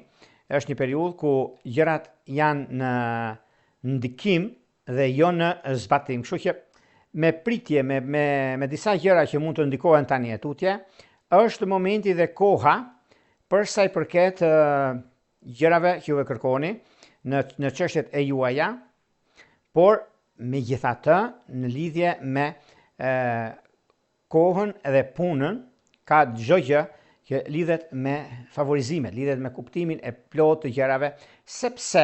është një periudhë ku gjërat janë në ndikim dhe jo në zbatim. Kështu që me pritje, me disa gjëra që mund të ndikohen tani etutje, është momenti dhe koha për sa i përket gjërave që ju e kërkoni në çështjet e juaja, por megjithatë në lidhje me kohën dhe punën ka çdo gjë që lidhet me favorizimet, lidhet me kuptimin e plot të gjërave, sepse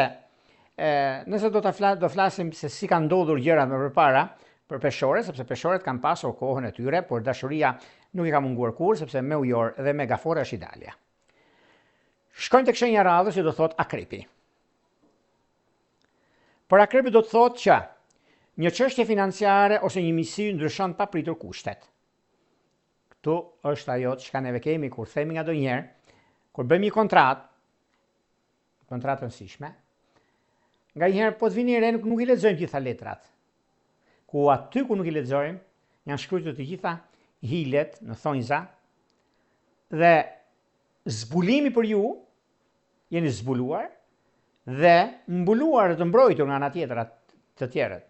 nëse do flasim se si kanë ndodhur gjërat më përpara për peshore, sepse peshoret kanë pasur kohën e tyre, por dashuria nuk i ka munguar kur, sepse me ujor dhe me gafore është idealja. Shkojmë tek shenja radhës që do thot akrepi. Për akrepi do të thot që një çështje financiare ose një misi ndryshon papritur kushtet. Këtu është ajo që neve kemi kur themi nga ndonjëherë, kur bëjmë një kontratë të rëndësishme, nganjëherë po të vini re nuk i lexojmë gjitha letrat. Ku aty ku nuk i lexojmë, janë shkruar të gjitha hilet në thonjza dhe zbulimi për ju jeni zbuluar dhe mbuluar dhe të mbrojtur nga ana tjetër të tjerët.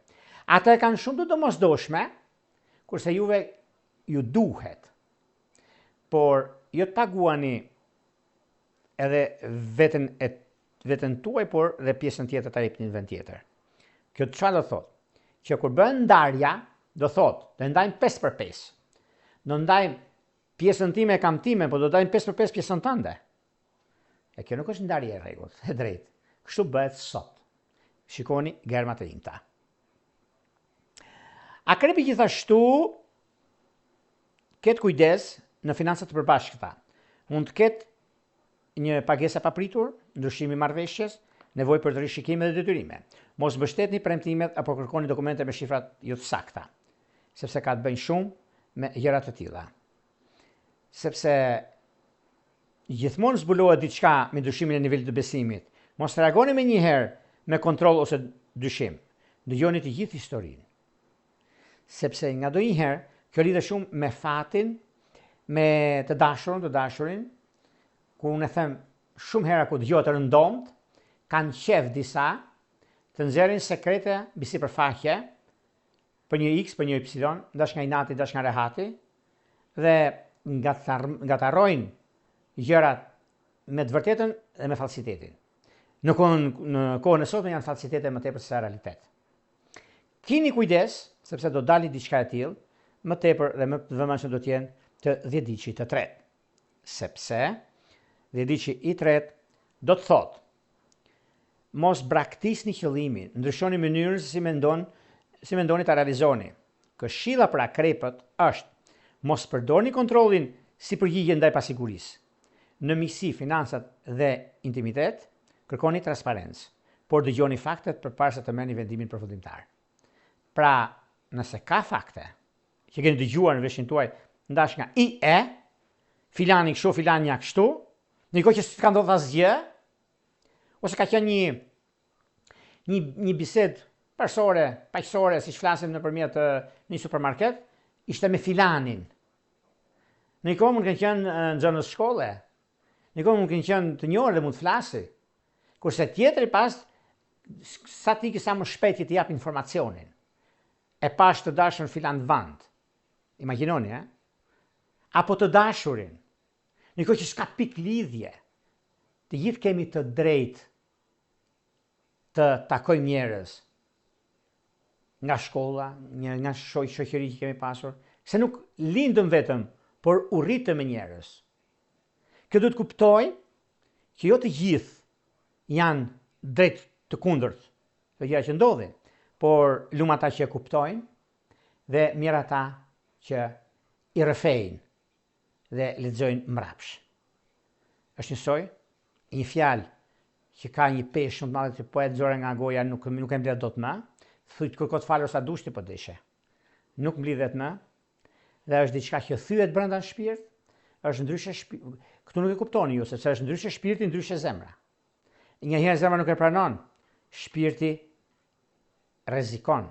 Ata e kanë shumë të domosdoshme, kurse juve ju duhet. Por jo të paguani edhe veten tuaj, por dhe pjesën tjetër ta jepni në vend tjetër. Kjo çfarë do thotë? Që kur bën ndarja, do thotë, do ndajmë 5/5. Do ndajmë pjesën time e kam time, por do ndajmë 5/5 pjesën tënde. E kjo nuk është ndarje e rregullt, e drejtë. Kështu bëhet sot. Shikoni germat e imta. Akrepi gjithashtu ketë kujdes në financat të përbashkëta. Mund të ketë një pagesë e papritur, ndryshimi i marrëveshjes, nevojë për të rishikime dhe detyrime. Mos mbështetni premtimet apo kërkoni dokumente me shifrat jo të sakta, sepse ka të bëjë shumë me gjëra të tilla. Sepse gjithmonë zbulohet diçka me ndryshimin e nivelit të besimit. Mos reagoni me njëherë me kontroll ose dyshim. Dëgjoni të gjithë historinë. Sepse nga ndonjëherë kjo lidhet shumë me fatin, me të dashurin, ku unë e them shumë hera ku dëgjohet rëndomt, kanë qef disa të nxjerrin sekrete mbi sipërfaqe për një X, për një Y, dash nga inati, dash nga rehati, dhe ngatarrojnë gjërat me të vërtetën dhe me falsitetin. Në kohën e sotme janë falsitete më tepër se realitet. Kini kujdes, sepse do dali diçka e tillë, më tepër dhe më të vëmendshëm do të jenë të dhjetëdiqi të tretë. Sepse dhjetëdiqi i tretë do të thotë: mos braktisni qëllimin, ndryshoni mënyrën se si mendoni ta realizoni. Këshilla për akrepët është: mos përdorni kontrollin si përgjigje ndaj pasigurisë. Në miqësi, finansat dhe intimitet, kërkoni transparencë, por dëgjoni faktet përpara se të merrni vendimin përfundimtar. Pra, nëse ka fakte që keni dëgjuar në veshin tuaj ndash nga filani kështu, filani ja kështu, ndërkohë që s'ka ndodhur asgjë, ose ka qenë një bisedë paqësore, siç flasim nëpërmjet një supermarket, ishte me filanin. Ndërkohë mund të kenë qenë në zonës shkolle, ndërkohë mund të kenë qenë të njohur dhe mund të flasi. Kurse tjetri pas sa ti sa më shpejt të jap informacionin. E pash të dashur filan vend. Imagjinoni, apo të dashurin. Ndërkohë që s'ka pikë lidhje. Të gjithë kemi të drejtë të takojmë njerëz nga shkolla, nga shoqëri që kemi pasur, se nuk lindëm vetëm, por u rritëm me njerëz. Kjo duhet kuptojnë që jo të gjithë janë drejt të kundërt të gjëra që ndodhin, por lumë ata që e kuptojnë dhe mirë ata që i rrëfejnë dhe lexojnë mbrapsh. Është njësoj, një fjalë që ka një peshë shumë të madhe që po e nxorë nga goja nuk e mbledh dot më, thuj të kërkot falur sa dush ti po deshe. Nuk mblidhet më, dhe është diçka që thyet brenda në shpirt, është ndryshe shpirti. Këtu nuk e kuptoni ju, sepse është ndryshe shpirti, ndryshe zemra. Njëherë zemra nuk e pranon, shpirti rrezikon.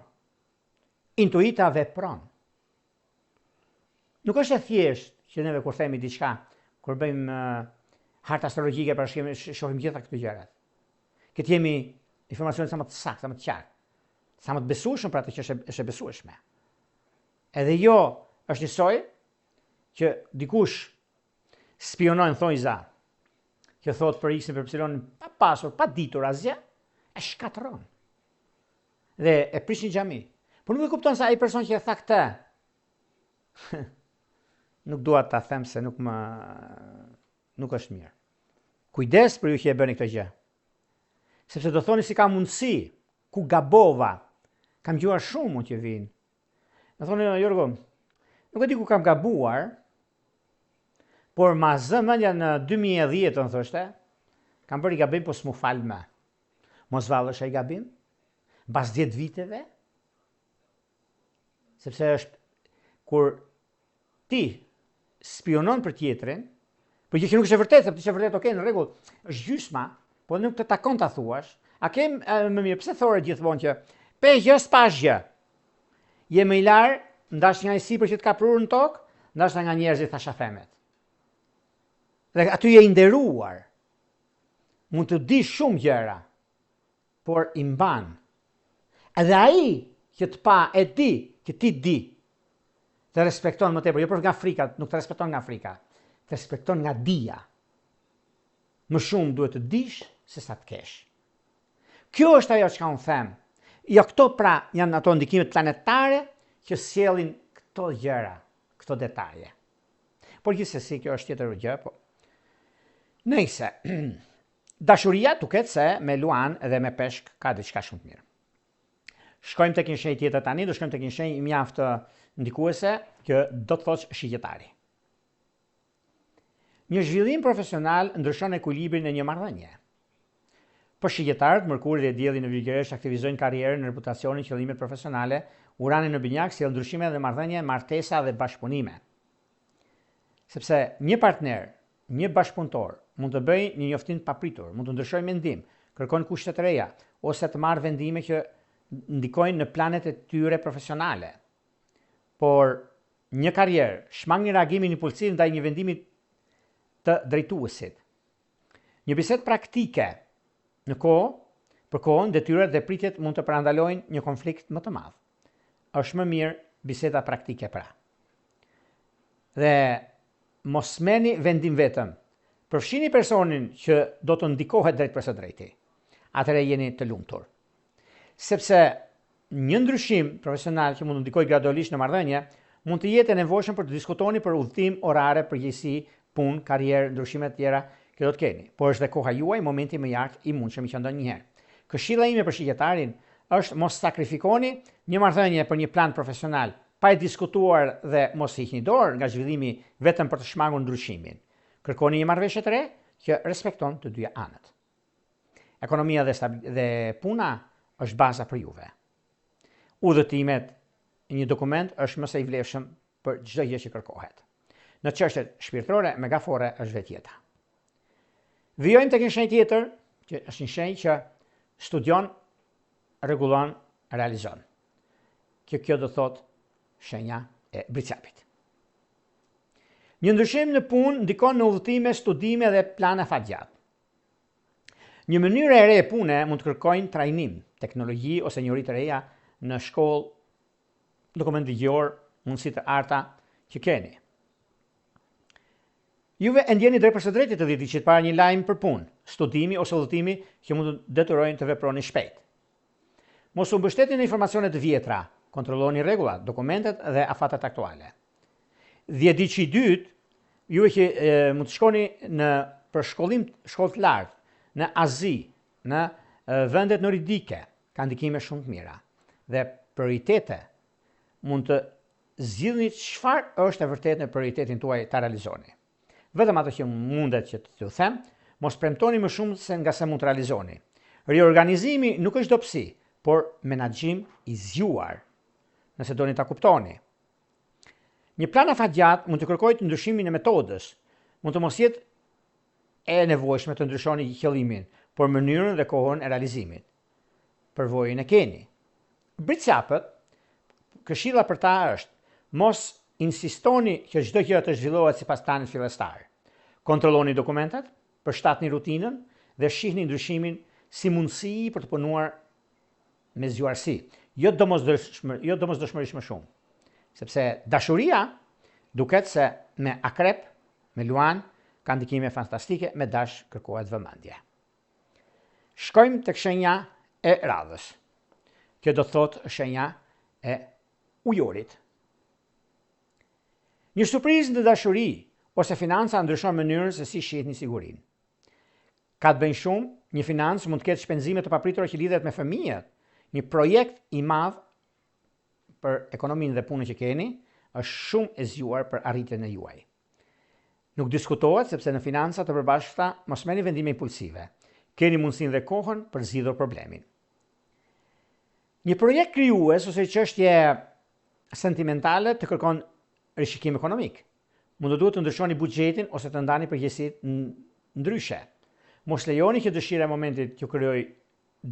Intuita vepron. Nuk është e thjeshtë që neve kur themi diçka, kur bëjmë hartë astrologjike për shkrim, shohim gjitha këto gjërat. Këtë jemi informacione sa më të saktë, sa më të qartë, sa më të besueshëm për atë që është e besueshme. Edhe jo është njësoj që dikush spionojnë thonjza, që thot për X-in për Y-in pa pasur, pa ditur asgjë, e shkatron. Dhe e prishin xhami. Por nuk e kupton se ai person që e tha këtë, nuk dua ta them se nuk është mirë. Kujdes për ju që e bëni këtë gjë. Sepse do thoni si ka mundësi, ku gabova, kam gjuar shumë mund që vinë. Në thoni, Jorgo, nuk e di ku kam gabuar, por ma zëmendja në 2010, në thoshte, kam bërë i gabim, po s'mu falë më. Mos vallësh ai gabim, mbas 10 viteve, sepse është kur ti spionon për tjetrin, për gjë që nuk është e vërtetë, sepse është e vërtetë, okay, në rregull, është gjysma, po nuk të takon ta thuash. A kem më mirë, pse thore gjithmonë që pe gjë s'pash gjë. Je më i larë, ndash nga i sipër që të ka prurë në tokë, ndash nga njerëzit thashafemet. Dhe aty je i nderuar. Mund të di shumë gjëra, por i mban. Edhe ai që të pa e di, që ti di, të respekton më tepër, jo për nga frika, nuk të respekton nga frika, të respekton nga dia. Më shumë duhet të dish se sa të kesh. Kjo është ajo që ka unë them. Jo, këto pra janë ato ndikimet planetare që sjellin këto gjëra, këto detaje. Por gjithsesi kjo është tjetër gjë, po. Nëse dashuria duket se me luan dhe me peshk ka diçka shumë të mirë. Shkojmë tek një shenjë tjetër tani, do shkojmë tek një shenjë mjaft ndikuese që do të thosh shigjetari. Një zhvillim profesional ndryshon ekuilibrin e një marrëdhënie. Për shigjetarët, Mërkuri dhe Dielli në Virgëresh aktivizojnë karrierën, reputacionin, qëllimet profesionale, Urani në Binjak sjell ndryshime dhe marrëdhënie, martesa dhe bashkëpunime. Sepse një partner, një bashkëpunëtor mund të bëjë një njoftim të papritur, mund të ndryshojë mendim, kërkon kushte të reja ose të marrë vendime që ndikojnë në planet e tyre profesionale. Por një karrierë shmang një reagimin impulsiv ndaj një vendimi të drejtuesit. Një bisedë praktike në kohë, për kohën, detyrat dhe pritjet mund të parandalojnë një konflikt më të madh. Është më mirë biseda praktike pra. Dhe mos merrni vendim vetëm. Përfshini personin që do të ndikohet drejt për së drejti. Atëherë jeni të lumtur. Sepse një ndryshim profesional që mund të ndikojë gradualisht në marrëdhënie mund të jetë e nevojshëm për të diskutoni për udhëtim orare, përgjegjësi, punë, karrierë, ndryshime të tjera që do të keni. Por është dhe koha juaj momenti më i artë i mundshëm që ndonjëherë. Këshilla ime për shqiptarin është mos sakrifikoni një marrëdhënie për një plan profesional pa e diskutuar dhe mos hiqni dorë nga zhvillimi vetëm për të shmangur ndryshimin. Kërkoni një marrëveshje të re që respekton të dyja anët. Ekonomia dhe puna është baza për juve. Udhëtimet, një dokument është më së i vlefshëm për çdo gjë që kërkohet. Në çështjet shpirtërore, megafore është vetjeta. Vijojmë tek një shenjë tjetër, që është një shenjë që studion, rregullon, realizon. Kjo do thotë shenja e bricapit. Një ndryshim në punë ndikon në udhëtime, studime dhe plana fatgjatë. Një mënyrë e re e pune mund të kërkojnë trajnim, teknologji ose njohuri të reja në shkollë, dokument ligjor, mundësi të arta që keni. Juve e ndjeni drejt për së drejti të ditë që para një lajm për punë, studimi ose udhëtimi që mund të detyrojnë të veproni shpejt. Mos u mbështetni në informacione të vjetra, kontrolloni rregullat, dokumentet dhe afatet aktuale. Dhjetëdiçi i dytë, ju që mund të shkoni për shkollim shkollë të lartë, në Azi, në vendet noridike, ka ndikime shumë të mira. Dhe prioritete mund të zgjidhni çfarë është e vërtetë në prioritetin tuaj ta realizoni. Vetëm ato që mundet që t'ju them, mos premtoni më shumë se nga sa mund të realizoni. Riorganizimi nuk është dobësi, por menaxhim i zgjuar, nëse doni ta kuptoni. Një plan afatgjatë mund të kërkojë të ndryshimin e metodës, mund të mos jetë e nevojshme të ndryshoni qëllimin, por mënyrën dhe kohën e realizimit. Përvojën e keni. Bricapët, këshilla për ta është, mos insistoni që çdo gjë të zhvillohet sipas planit fillestar. Kontrolloni dokumentat, përshtatni rutinën dhe shihni ndryshimin si mundësi për të punuar me zgjuarsi, jo domosdoshmërisht më shumë. Sepse dashuria duket se me akrep, me luan, ka ndikime fantastike, me dash kërkohet vëmendje. Shkojmë tek shenja e radhës. Kjo do të thotë shenja e ujorit. Një surprizë në dashuri ose financa ndryshon mënyrën se si shihni sigurinë. Ka të bëjë shumë, një financë mund të ketë shpenzime të papritura që lidhet me fëmijët. Një projekt i madh për ekonominë dhe punën që keni është shumë e zgjuar për arritjen e juaj. Nuk diskutohet sepse në financa të përbashkëta mos merrni vendime impulsive. Keni mundësinë dhe kohën për zgjidhur problemin. Një projekt krijues ose çështje sentimentale të kërkon rishikim ekonomik. Mund të duhet të ndryshoni buxhetin ose të ndani përgjegjësitë ndryshe. Mos lejoni që dëshira e momentit t'ju krijojë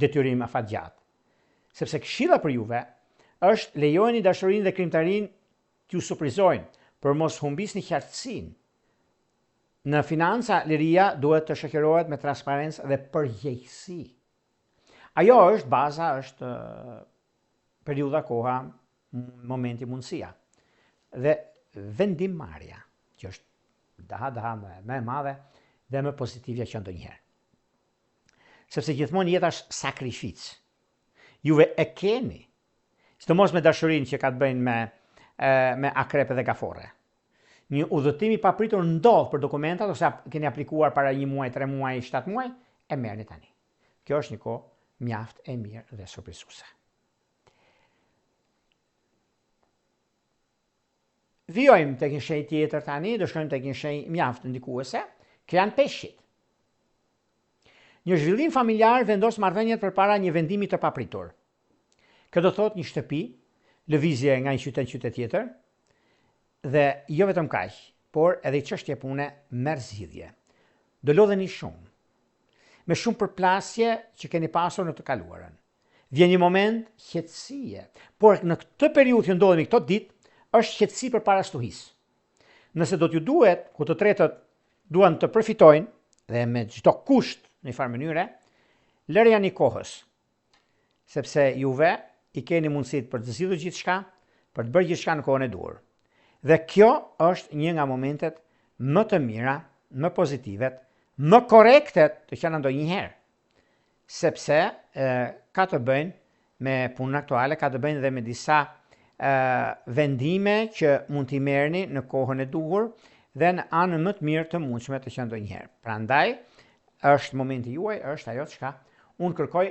detyrim afatgjatë. Sepse këshilla për juve është lejoni dashurinë dhe krijimtarinë t'ju surprizojnë, për mos humbisni qartësinë. Në financa, liria duhet të shoqërohet me transparencë dhe përgjegjësi. Ajo është baza, është periudha, koha, momenti, mundësia. Dhe vendimmarrja, që është daha më e madhe dhe më pozitive që ndonjëherë. Sepse gjithmonë jeta është sakrificë. Juve e keni, sidomos me dashurinë që ka të bëjnë me akrepe dhe gafore. Një udhëtim i papritur ndodh për dokumentat ose keni aplikuar para 1 muaj, 3 muaj, 7 muaj, e merrni tani. Kjo është një kohë mjaft e mirë dhe surprizuese. Vijojmë tek një shenjë tjetër tani, do shkojmë tek një shenjë mjaft ndikuese, që janë peshqit. Një zhvillim familjar vendos marrëdhëniet përpara një vendimi të papritur. Kjo do thotë një shtëpi, lëvizje nga një qytet në qytet tjetër, dhe jo vetëm kaq, por edhe i çështje pune merr zgjidhje. Do lodheni shumë, me shumë përplasje që keni pasur në të kaluarën. Vjen një moment qetësie, por në këtë periudhë që ndodhemi këto ditë, është qetësi përpara stuhisë. Nëse do t'ju duhet, ku të tretët duan të përfitojnë, dhe me çdo kusht në një farë mënyre, lërja një kohës, sepse juve i keni mundësit për të zgjidhur gjithçka, për të bërë gjithçka në kohën e duhur. Dhe kjo është një nga momentet më të mira, më pozitivet, më korektet të qenë ndonjëherë. Sepse ka të bëjnë me punën aktuale, ka të bëjnë dhe me disa vendime që mund t'i merrni në kohën e duhur dhe në anën më të mirë të mundshme të qenë ndonjëherë. Prandaj, është momenti juaj, është ajo çka unë kërkoj,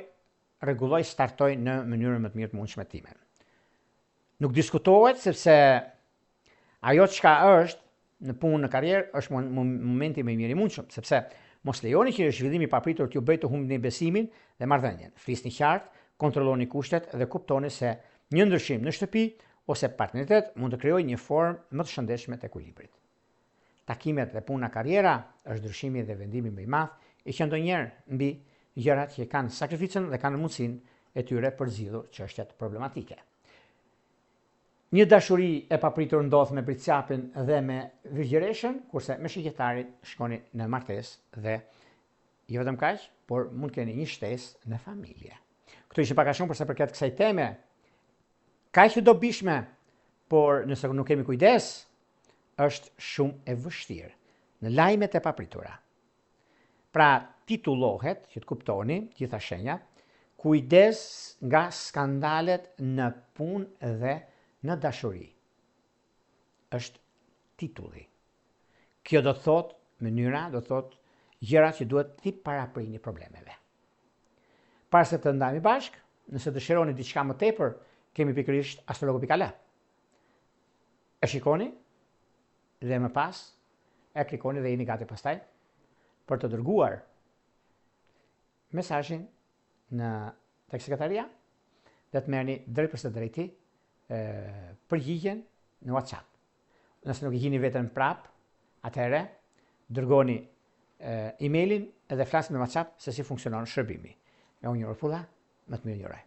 rregulloj, startoj në mënyrën më të mirë të mundshme time. Nuk diskutohet sepse ajo çka është në punë, në karrierë, është momenti më i mirë i mundshëm, sepse mos lejoni që zhvillimi i papritur t'ju bëjë të humbni besimin dhe marrëdhënien. Flisni qartë, kontrolloni kushtet dhe kuptoni se një ndryshim në shtëpi ose partneritet mund të krijojë një formë më të shëndetshme të ekuilibrit. Takimet dhe puna karriera është ndryshimi dhe vendimi më i madh i që ndonjëherë mbi gjërat që kanë sakrificën dhe kanë mundësinë e tyre për zgjidhur çështjet problematike. Një dashuri e papritur ndodh me pritësapin dhe me virgjëreshën, kurse me shigjetarin shkoni në martesë dhe jo vetëm kaq, por mund keni një shtesë në familje. Këto ishin pak a shumë për sa përket kësaj teme, kaq të dobishme, por nëse nuk kemi kujdes, është shumë e vështirë në lajmet e papritura. Pra titullohet, që të kuptoni, gjitha shenjat, kujdes nga skandalet në punë dhe në dashuri. Është titulli. Kjo do të thot mënyra, do të thot gjëra që duhet t'i paraprini problemeve. Para se të ndajmë bashkë, nëse dëshironi diçka më tepër, kemi pikërisht astrologu.al. E shikoni dhe më pas e klikoni dhe jeni gati pastaj për të dërguar mesazhin tek sekretaria dhe të merrni drejt për së drejti përgjigjen në WhatsApp. Nëse nuk i gjeni veten prap, atëherë dërgoni emailin edhe flasni me WhatsApp se si funksionon shërbimi. Me unë një Orfulla, më të mirë njëraj.